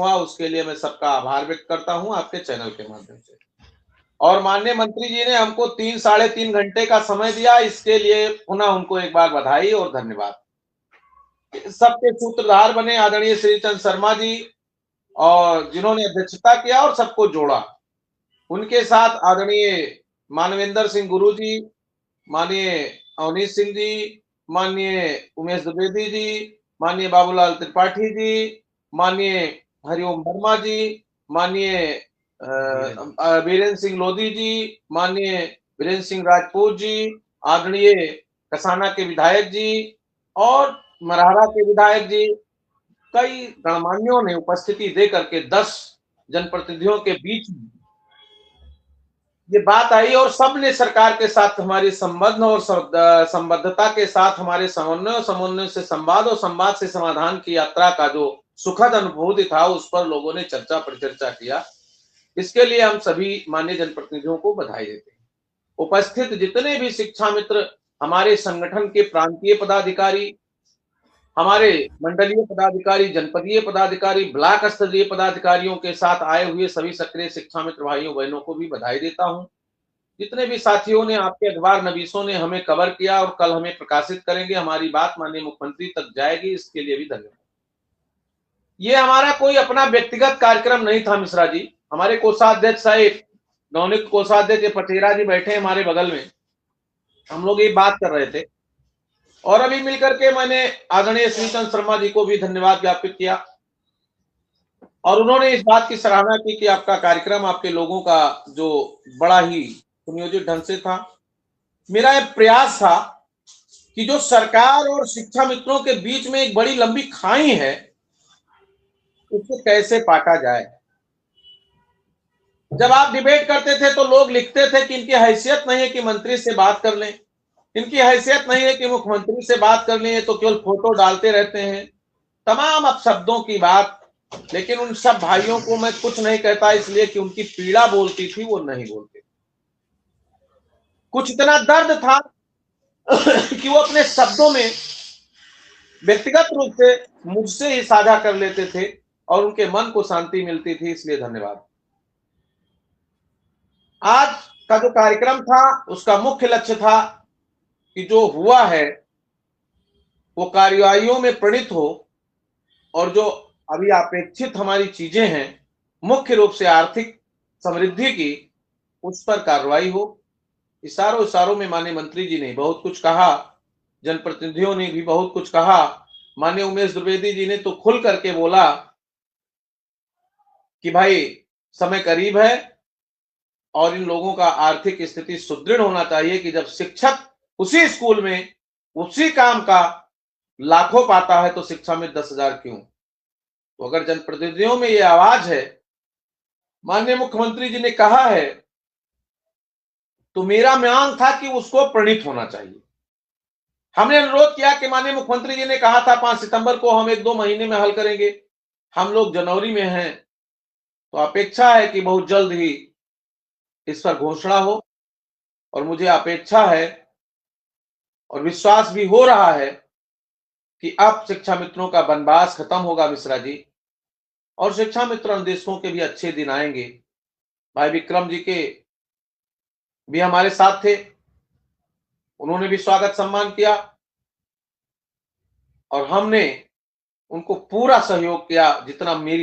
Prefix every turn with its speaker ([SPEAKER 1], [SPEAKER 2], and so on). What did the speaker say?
[SPEAKER 1] हुआ, उसके लिए मैं सबका आभार व्यक्त करता हूं आपके चैनल के माध्यम से। और माननीय मंत्री जी ने हमको 3 साढ़े 3 घंटे का समय दिया, इसके लिए पुनः उनको एक बार बधाई और धन्यवाद। सबके सूत्रधार बने आदरणीय श्रीचंद शर्मा जी, और जिन्होंने अध्यक्षता किया और सबको जोड़ा। उनके साथ आदरणीय मानवेंद्र सिंह गुरु जी, माननीय अवनीश सिंह जी, माननीय उमेश द्विवेदी जी, माननीय बाबूलाल त्रिपाठी जी, माननीय हरिओम वर्मा जी, माननीय वीरेंद्र सिंह लोधी जी, माननीय वीरेंद्र सिंह राजपूत जी, आदरणीय कसाना के विधायक जी और मरहरा के विधायक जी, कई गणमान्यों ने उपस्थिति दे करके 10 जनप्रतिनिधियों के बीच में ये बात आई और सबने सरकार के साथ हमारी संबंध और संबद्धता के साथ हमारे समन्वय से संवाद और संवाद से समाधान की यात्रा का जो सुखद अनुभूति था, उस पर लोगों ने चर्चा परिचर्चा किया। इसके लिए हम सभी माननीय जनप्रतिनिधियों को बधाई देते हैं। उपस्थित जितने भी शिक्षा मित्र, हमारे संगठन के प्रांतीय पदाधिकारी, हमारे मंडलीय पदाधिकारी, जनपदीय पदाधिकारी, ब्लॉक स्तरीय पदाधिकारियों के साथ आए हुए सभी सक्रिय शिक्षा मित्र भाइयों बहनों को भी बधाई देता हूं। जितने भी साथियों ने, आपके अखबार नवीसों ने हमें कवर किया और कल हमें प्रकाशित करेंगे, हमारी बात माननीय मुख्यमंत्री तक जाएगी, इसके लिए भी धन्यवाद। ये हमारा कोई अपना व्यक्तिगत कार्यक्रम नहीं था मिश्रा जी। हमारे कोषाध्यक्ष साहिब, नवनियुक्त कोषाध्यक्ष पटेरा जी बैठे हमारे बगल में, हम लोग ये बात कर रहे थे और अभी मिलकर के मैंने आदरणीय श्रीचंद शर्मा जी को भी धन्यवाद ज्ञापित किया और उन्होंने इस बात की सराहना की कि आपका कार्यक्रम, आपके लोगों का जो बड़ा ही सुनियोजित ढंग से था। मेरा यह प्रयास था कि जो सरकार और शिक्षा मित्रों के बीच में एक बड़ी लंबी खाई है, उसको कैसे पाटा जाए। जब आप डिबेट करते थे तो लोग लिखते थे कि इनकी हैसियत नहीं है कि मंत्री से बात कर लें, इनकी हैसियत नहीं है कि मुख्यमंत्री से बात कर लें, तो केवल फोटो डालते रहते हैं, तमाम अपशब्दों की बात। लेकिन उन सब भाइयों को मैं कुछ नहीं कहता, इसलिए कि उनकी पीड़ा बोलती थी, वो नहीं बोलते। कुछ इतना दर्द था कि वो अपने शब्दों में व्यक्तिगत रूप से मुझसे ही साझा कर लेते थे और उनके मन को शांति मिलती थी, इसलिए धन्यवाद। आज का जो कार्यक्रम था, उसका मुख्य लक्ष्य था कि जो हुआ है वो कार्यवाहियों में प्रणीत हो और जो अभी अपेक्षित हमारी चीजें हैं, मुख्य रूप से आर्थिक समृद्धि की, उस पर कार्रवाई हो। इशारों में माननीय मंत्री जी ने बहुत कुछ कहा, जनप्रतिनिधियों ने भी बहुत कुछ कहा। माननीय उमेश द्विवेदी जी ने तो खुल करके बोला कि भाई समय करीब है और इन लोगों का आर्थिक स्थिति सुदृढ़ होना चाहिए कि जब शिक्षक उसी स्कूल में उसी काम का लाखों पाता है तो शिक्षा में 10,000 क्यों। तो अगर जनप्रतिनिधियों में ये आवाज है, माननीय मुख्यमंत्री जी ने कहा है, तो मेरा मांग था कि उसको प्रणीत होना चाहिए। हमने अनुरोध किया कि माननीय मुख्यमंत्री जी ने कहा था 5 सितंबर को हम 1-2 महीने में हल करेंगे, हम लोग जनवरी में हैं, तो अपेक्षा है कि बहुत जल्द ही इस पर घोषणा हो। और मुझे अपेक्षा है और विश्वास भी हो रहा है कि अब शिक्षा मित्रों का वनवास खत्म होगा मिश्रा जी, और शिक्षा मित्र निर्देशकों के भी अच्छे दिन आएंगे। भाई विक्रम जी के भी हमारे साथ थे, उन्होंने भी स्वागत सम्मान किया और हमने उनको पूरा सहयोग किया जितना मेरी